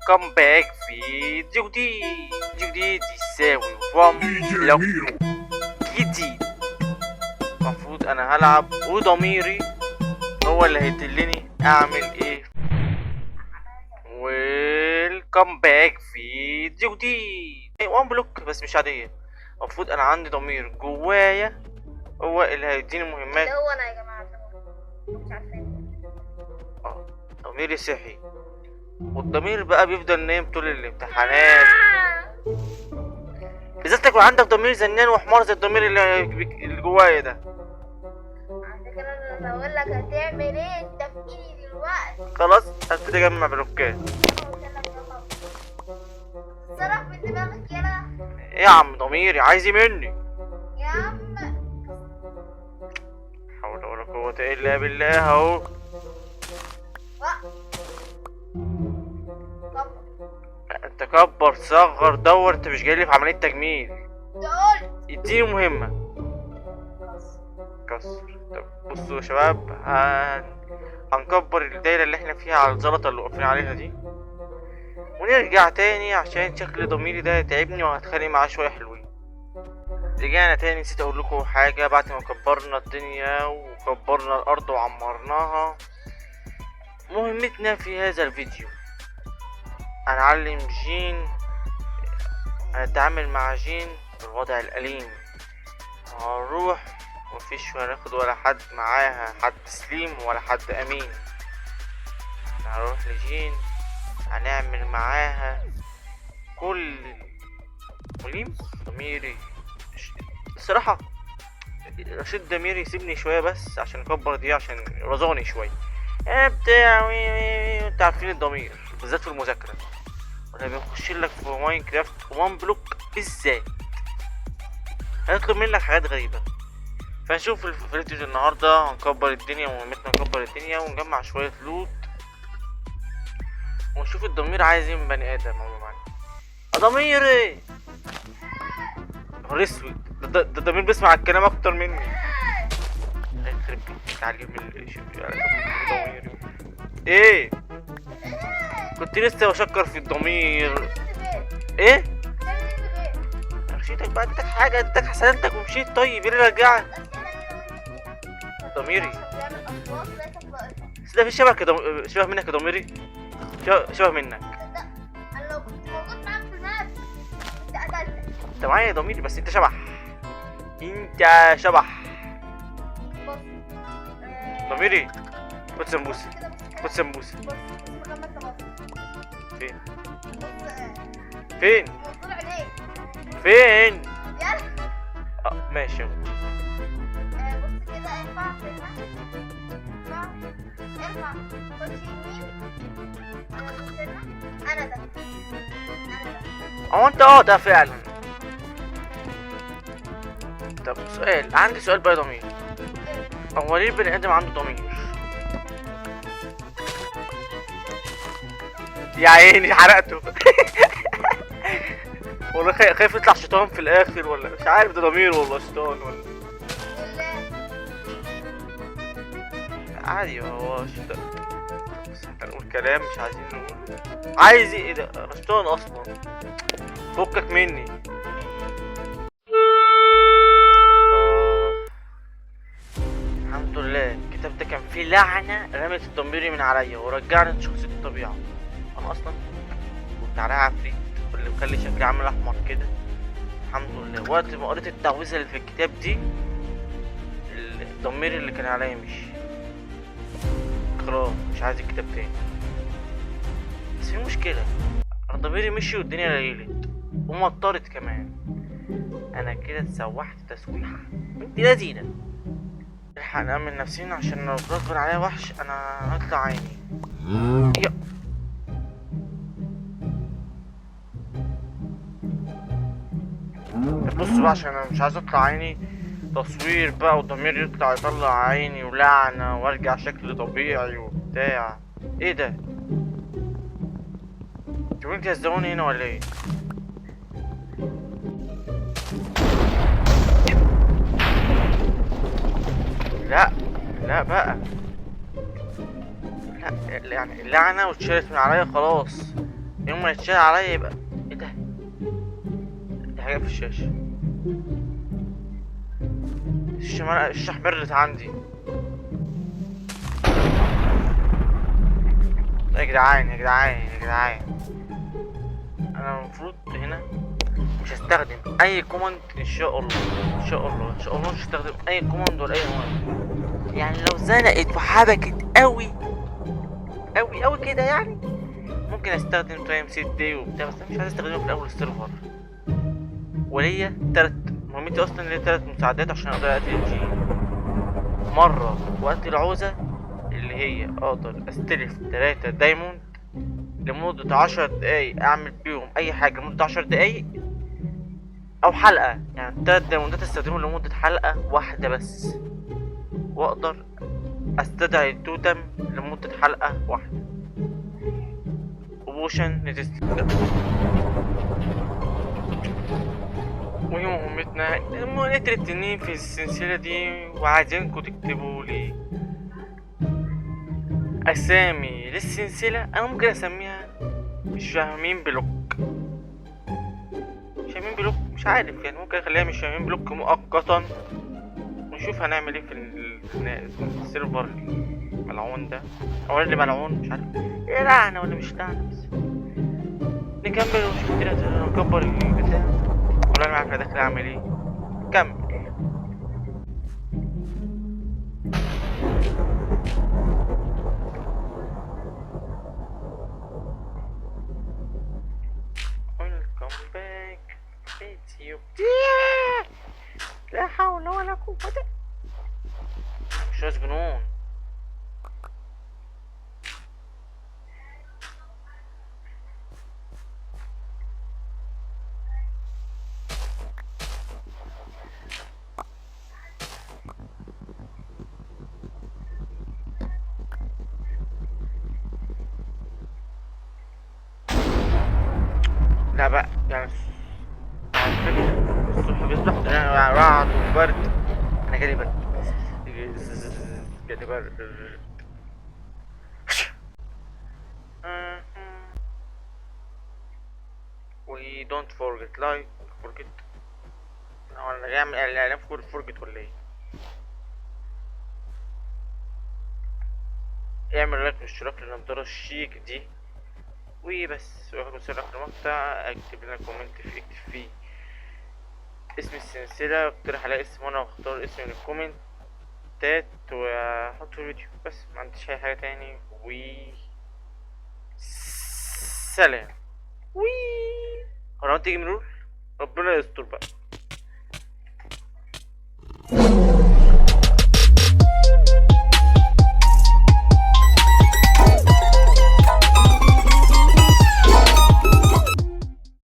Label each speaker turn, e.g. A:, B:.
A: ويلكم باك فيديو جديد يساوي لو جديد. المفروض انا هلعب وضميري هو اللي هيدلني اعمل ايه. ويلكم باك فيديو جديد. وان بلوك بس مش عادية. المفروض انا عندي ضمير جوايا هو اللي هيديني مهمات.
B: ده هو انا يا جماعه، مش عارفين.
A: ضميري صحي، والضمير بقى بيفضل نايم طول الامتحانات. بالذات يكون عندك ضمير زنان وحمار زي الضمير اللي جوايا ده.
B: على فكره انا بقول لك هتعمل ايه انت في ايدي دلوقتي.
A: خلاص هبتدي اجمع بلوكات.
B: صرف من دماغك يلا.
A: ايه يا عم ضميري عايز ايه مني؟
B: يا عم
A: حول ولا قوة الا بالله اهو. انت كبر صغر دور، انت مش جايلي في عملية تجميل.
B: تقول
A: اديني مهمة كسر. طب بصوا يا شباب، هنكبر الدايرة اللي احنا فيها على الزلطة اللي واقفين عليها دي، ونرجع تاني عشان شكل ضميري ده يتعبني وهتخانق معاه شوية حلوين. رجعنا تاني، نسيت اقول لكم حاجة. بعد ما كبرنا الدنيا وكبرنا الارض وعمرناها، مهمتنا في هذا الفيديو هنعلم جين، هنتعامل مع جين بالوضع الأليم. هنروح مفيش هناخد ولا حد معاها، حد سليم ولا حد أمين. هنروح لجين هنعمل معاها كل مليم. ضميري الصراحة رشيد ضميري يسيبني شوية بس عشان اكبر دي، عشان رزاني شوية بتاع انت عارفين الضمير بالذات في المذاكرة، ولا بيخش لك في ماينكرافت وان بلوك بالذات هيطلب منك حاجات غريبة. فنشوف في الفيديو النهاردة هنكبر الدنيا، ومهمتنا نكبر الدنيا ونجمع شوية لوت، ونشوف الضمير عايز ايه من بني ادم عموما. ضميري نهار اسود، ده الضمير بيسمع الكلام اكتر مني. يخرب بيت تعليم ضميري. ايه كنت لسه بشكر في الضمير. ايه رشيتك بقى، اديتك حاجة، اديتك حسنتك ومشيت. طيب ايه اللي رجعك؟ ضميري بس ده في شبه كده، شبه منك يا ضميري، شبه منك.
B: انا لو كنت موجود معاك في الماب كنت قتلتك.
A: انت معايا يا ضميري بس انت شبح، انت شبح.
B: بص
A: ضميري خد سمبوسة، خد سمبوسة.
B: بص محمد تبص
A: فين
B: بص
A: فين
B: منظور عليك
A: فين؟
B: يلا.
A: ماشي.
B: بص كده ارفع كده، ارفع خش يمين. بص هنا انا ده
A: هو انت ده فعلا. طب سؤال، عندي سؤال بقى يا ضمير، هو ليه البني ادم عنده ضمير؟ يا عيني حرقته. ولا خايف يطلع شيطان في الاخر، ولا مش عارف ده ضمير ولا شيطان ولا عادي هو شيطان. بس احنا نقول كلام مش عايزين نقول. عايز ايه ده؟ انا شيطان اصلا، فكك مني. الحمد لله الكتاب ده كان فيه لعنة رمت الضميري من عليا ورجعني لشخصية الطبيعة. انا اصلا كنت عليها عفريت واللي مخلي شكلي عامل احمر كده. الحمد لله وقت ما قريت التعويذة اللي في الكتاب دي الضمير اللي كان عليا مشي خلاص، مش عايز الكتاب تاني. بس في مشكلة، انا ضميري مشي والدنيا ليلت ومطرت كمان. انا كده اتسوحت تسويحة بنت لذينة. نلحق نأمن نفسينا عشان لو غصب عليا وحش انا هطلع عيني. بص بقى عشان انا مش عايز اطلع عيني تصوير بقى والضمير يطلع يطلع عيني ولعنة وارجع شكل طبيعي وبتاع. ايه ده؟ انتوا انت هزوني هنا ولا ايه؟ لا لا بقى، لا يعني اللعنة واتشالت من عليا خلاص. يوم ما يتشال عليا يبقى ايه ده؟ دي حاجة في الشاشة. الشاشة احمرت عندي. يا جدعان يا جدعان يا جدعان، انا المفروض هنا مش هستخدم اي كوماند ان شاء الله. ان شاء الله ان شاء الله مش هستخدم اي كوماند ولا اي كوماند. يعني لو زنقت وحبكت قوي قوي قوي كده يعني ممكن استخدم تايم سيت دي وبتاع، بس انا مش عايز استخدمه في الاول السيرفر. وليا مهمتي اصلا ليا 3 مساعدات عشان اقدر اقتل الجي. مرة وقت العوزة اللي هي اقدر استلف 3 دايموند لمدة 10 دقايق، اعمل بيهم اي حاجة لمدة 10 دقايق او حلقة. يعني 3 دايموندات استخدمهم لمدة حلقة واحدة بس، واقدر استدعي التوتم لمدة حلقة واحدة. وبوشن نتست. وهي مهمتنا نقتل التنين في السلسلة دي، وعايزينكم تكتبوا لي اسامي للسلسلة. انا ممكن اسميها مش فاهمين بلوك. مش فاهمين بلوك مش عارف يعني، ممكن اخليها مش فاهمين بلوك مؤقتا، ونشوف هنعمل ايه في السيرفر الملعون ده، او اللي ملعون مش عارف ايه، لعنة ولا مش لعنة. بس نكمل ونشوف كده نكبر البتاع، ولا انا عارف داخل اعمل ايه. كمل. Welcome back. It's you. لا حول ولا قوة. مش جنون. لا بقى يعني الصبح بيصبح انا رعد وبرد. انا جالي برد. جالي برد. We don't forget like forget. ولا يعمل اعلان forget ولا ايه؟ اعمل لايك واشتراك للنضارة الشيك دي وبس. واخد اشتراك في المقطع، اكتب لنا كومنت اكتب فيه اسم السلسلة، اقترح على اسم وانا اختار اسم من الكومنتات واحطه في الفيديو. بس ما عنديش اي حاجة تاني. سلام. ولو تيجي نروح ربنا يستر بقى.